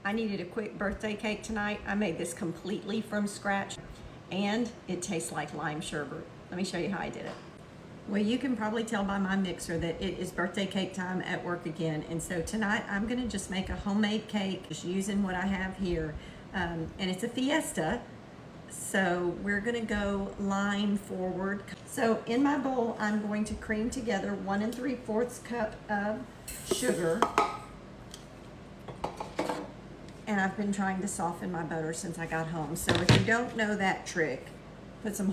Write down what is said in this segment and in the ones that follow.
I needed a quick birthday cake tonight. I made this completely from scratch and it tastes like lime sherbet. Let me show you how I did it. Well, you can probably tell by my mixer that it is birthday cake time at work again. And so tonight I'm gonna just make a homemade cake just using what I have here. And it's a fiesta. So we're gonna go line forward. So in my bowl, I'm going to cream together 1 3/4 cup of sugar. And I've been trying to soften my butter since I got home. So if you don't know that trick, put some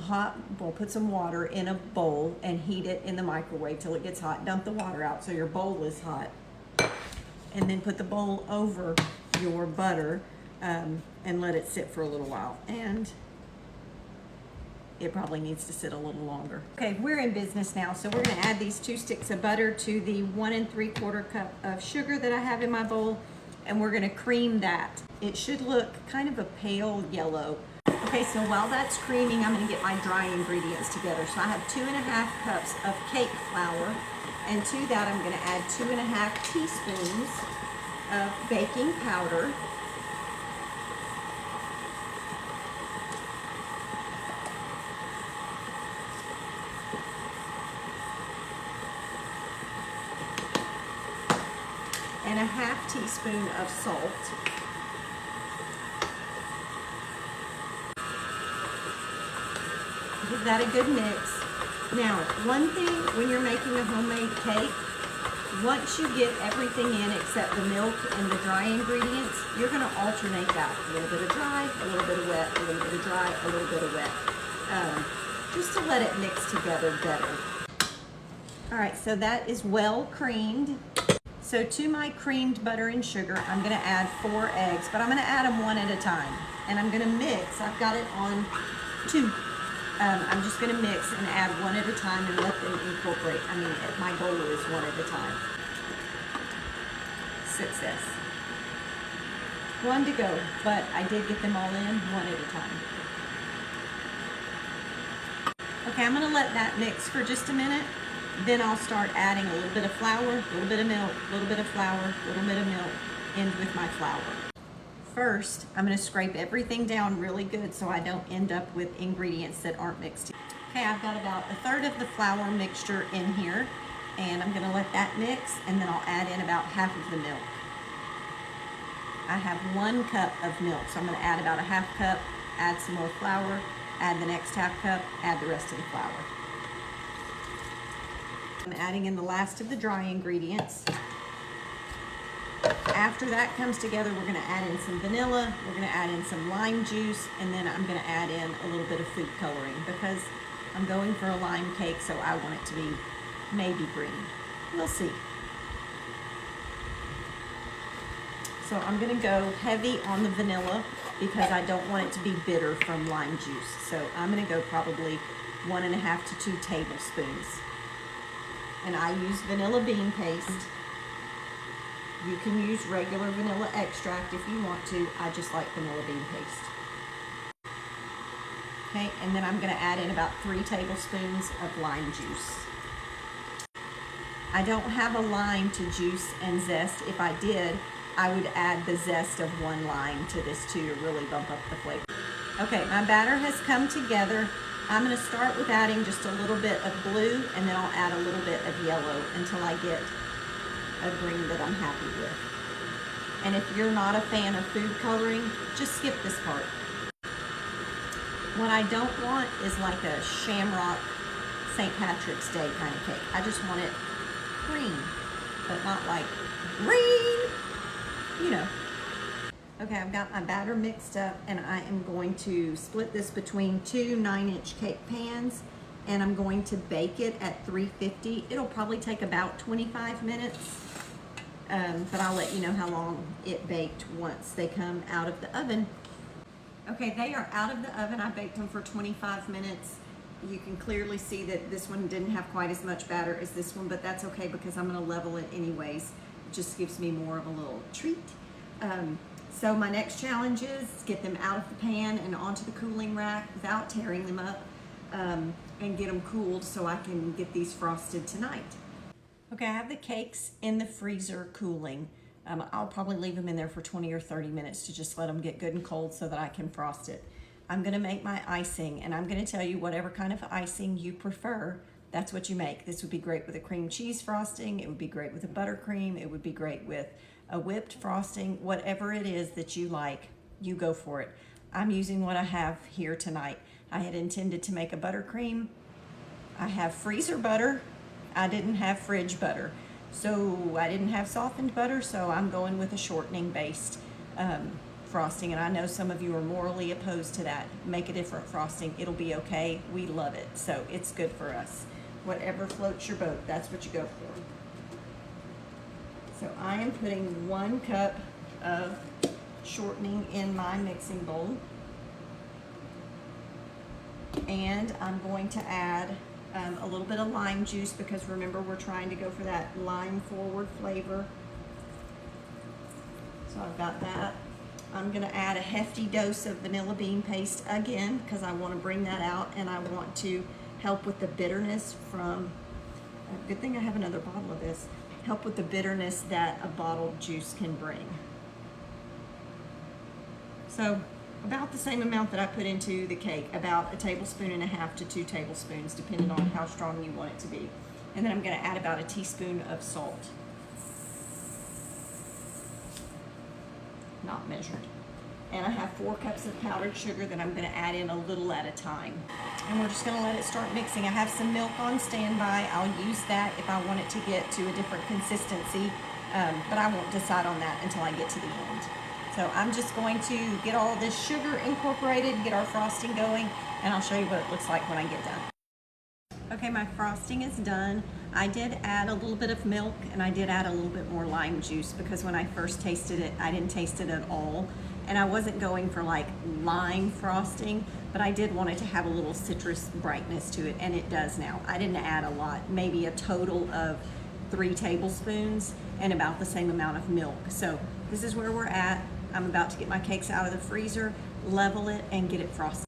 water in a bowl and heat it in the microwave till it gets hot. Dump the water out so your bowl is hot. And then put the bowl over your butter and let it sit for a little while. And it probably needs to sit a little longer. Okay, we're in business now. So we're gonna add these 2 sticks of butter to the 1 3/4 cup of sugar that I have in my bowl. And we're gonna cream that. It should look kind of a pale yellow. Okay, so while that's creaming, I'm gonna get my dry ingredients together. So I have 2½ cups of cake flour, and to that I'm gonna add 2½ teaspoons of baking powder. And a ½ teaspoon of salt. Give that a good mix. Now, one thing when you're making a homemade cake, once you get everything in except the milk and the dry ingredients, you're gonna alternate that. A little bit of dry, a little bit of wet, a little bit of dry, a little bit of wet. Just to let it mix together better. All right, so that is well creamed. So to my creamed butter and sugar, I'm gonna add 4 eggs, but I'm gonna add them 1 at a time. And I'm gonna mix, I've got it on 2. I'm just gonna mix and add 1 at a time and let them incorporate. I mean, my goal is 1 at a time. Success. 1 to go, but I did get them all in 1 at a time. Okay, I'm gonna let that mix for just a minute. Then I'll start adding a little bit of flour, a little bit of milk, a little bit of flour, a little bit of milk, in with my flour. First, I'm gonna scrape everything down really good so I don't end up with ingredients that aren't mixed. Okay, I've got about 1/3 of the flour mixture in here, and I'm gonna let that mix, and then I'll add in about ½ of the milk. I have 1 cup of milk, so I'm gonna add about a ½ cup, add some more flour, add the next ½ cup, add the rest of the flour. I'm adding in the last of the dry ingredients. After that comes together, we're gonna add in some vanilla, we're gonna add in some lime juice, and then I'm gonna add in a little bit of food coloring because I'm going for a lime cake, so I want it to be maybe green. We'll see. So I'm gonna go heavy on the vanilla because I don't want it to be bitter from lime juice. So I'm gonna go probably 1½ to 2 tablespoons. And I use vanilla bean paste. You can use regular vanilla extract if you want to. I just like vanilla bean paste. Okay, and then I'm gonna add in about 3 tablespoons of lime juice. I don't have a lime to juice and zest. If I did, I would add the zest of 1 lime to this too to really bump up the flavor. Okay, my batter has come together. I'm gonna start with adding just a little bit of blue, and then I'll add a little bit of yellow until I get a green that I'm happy with. And if you're not a fan of food coloring, just skip this part. What I don't want is like a shamrock St. Patrick's Day kind of cake. I just want it green, but not like green, you know. Okay, I've got my batter mixed up, and I am going to split this between 2 9-inch cake pans, and I'm going to bake it at 350. It'll probably take about 25 minutes, but I'll let you know how long it baked once they come out of the oven. Okay, they are out of the oven. I baked them for 25 minutes. You can clearly see that this one didn't have quite as much batter as this one, but that's okay because I'm gonna level it anyways. It just gives me more of a little treat. So my next challenge is get them out of the pan and onto the cooling rack without tearing them up, and get them cooled so I can get these frosted tonight. Okay, I have the cakes in the freezer cooling. I'll probably leave them in there for 20 or 30 minutes to just let them get good and cold so that I can frost it. I'm gonna make my icing, and I'm gonna tell you whatever kind of icing you prefer, that's what you make. This would be great with a cream cheese frosting, it would be great with a buttercream, it would be great with a whipped frosting, whatever it is that you like, you go for it. I'm using what I have here tonight. I had intended to make a buttercream. I have freezer butter. I didn't have fridge butter. So I didn't have softened butter, so I'm going with a shortening based frosting. And I know some of you are morally opposed to that. Make a different frosting. It'll be okay. We love it. So it's good for us. Whatever floats your boat, that's what you go for. So I am putting 1 cup of shortening in my mixing bowl. And I'm going to add a little bit of lime juice, because remember, we're trying to go for that lime forward flavor. So I've got that. I'm gonna add a hefty dose of vanilla bean paste again, because I want to bring that out and I want to help with the bitterness from, good thing I have another bottle of this, help with the bitterness that a bottled juice can bring. So about the same amount that I put into the cake, about 1.5 tablespoons to 2 tablespoons, depending on how strong you want it to be. And then I'm gonna add about 1 teaspoon of salt. Not measured. And I have 4 cups of powdered sugar that I'm gonna add in a little at a time. And we're just gonna let it start mixing. I have some milk on standby. I'll use that if I want it to get to a different consistency, but I won't decide on that until I get to the end. So I'm just going to get all this sugar incorporated, get our frosting going, and I'll show you what it looks like when I get done. Okay, my frosting is done. I did add a little bit of milk, and I did add a little bit more lime juice, because when I first tasted it, I didn't taste it at all. And I wasn't going for like lime frosting, but I did want it to have a little citrus brightness to it, and it does now. I didn't add a lot, maybe a total of 3 tablespoons and about the same amount of milk. So this is where we're at. I'm about to get my cakes out of the freezer, level it, and get it frosted.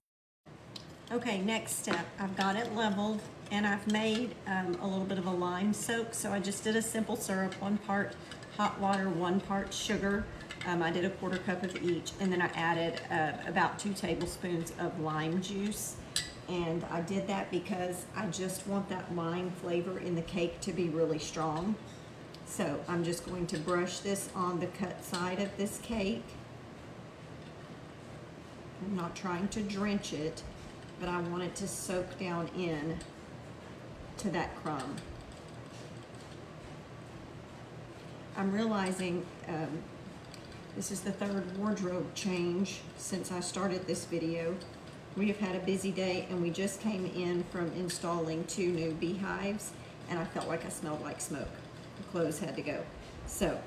Okay, next step, I've got it leveled, and I've made a little bit of a lime soak. So I just did a simple syrup, 1 part hot water, 1 part sugar. I did a 1/4 cup of each, and then I added about 2 tablespoons of lime juice. And I did that because I just want that lime flavor in the cake to be really strong. So I'm just going to brush this on the cut side of this cake. I'm not trying to drench it, but I want it to soak down in to that crumb. I'm realizing this is the 3rd wardrobe change since I started this video. We have had a busy day, and we just came in from installing 2 new beehives, and I felt like I smelled like smoke. The clothes had to go. So,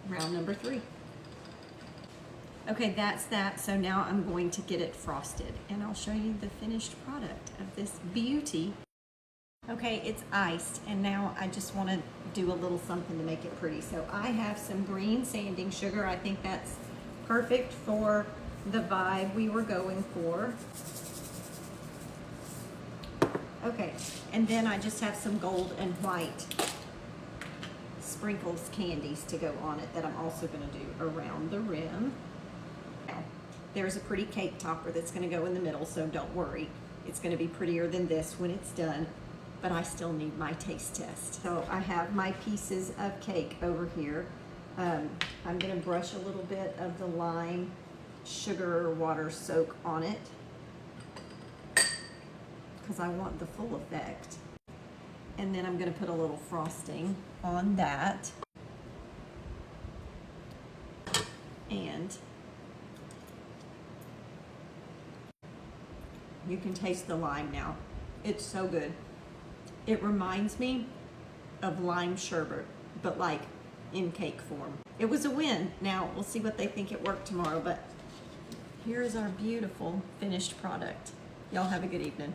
round number 3. Okay, that's that. So now I'm going to get it frosted, and I'll show you the finished product of this beauty. Okay, it's iced, and now I just want to do a little something to make it pretty. So I have some green sanding sugar. I think that's perfect for the vibe we were going for. Okay, and then I just have some gold and white sprinkles candies to go on it that I'm also going to do around the rim. Now, there's a pretty cake topper that's going to go in the middle, so don't worry. It's going to be prettier than this when it's done, but I still need my taste test. So I have my pieces of cake over here. I'm going to brush a little bit of the lime sugar water soak on it because I want the full effect. And then I'm going to put a little frosting on that. And you can taste the lime now. It's so good. It reminds me of lime sherbet, but like in cake form. It was a win. Now we'll see what they think it worked tomorrow, but here is our beautiful finished product. Y'all have a good evening.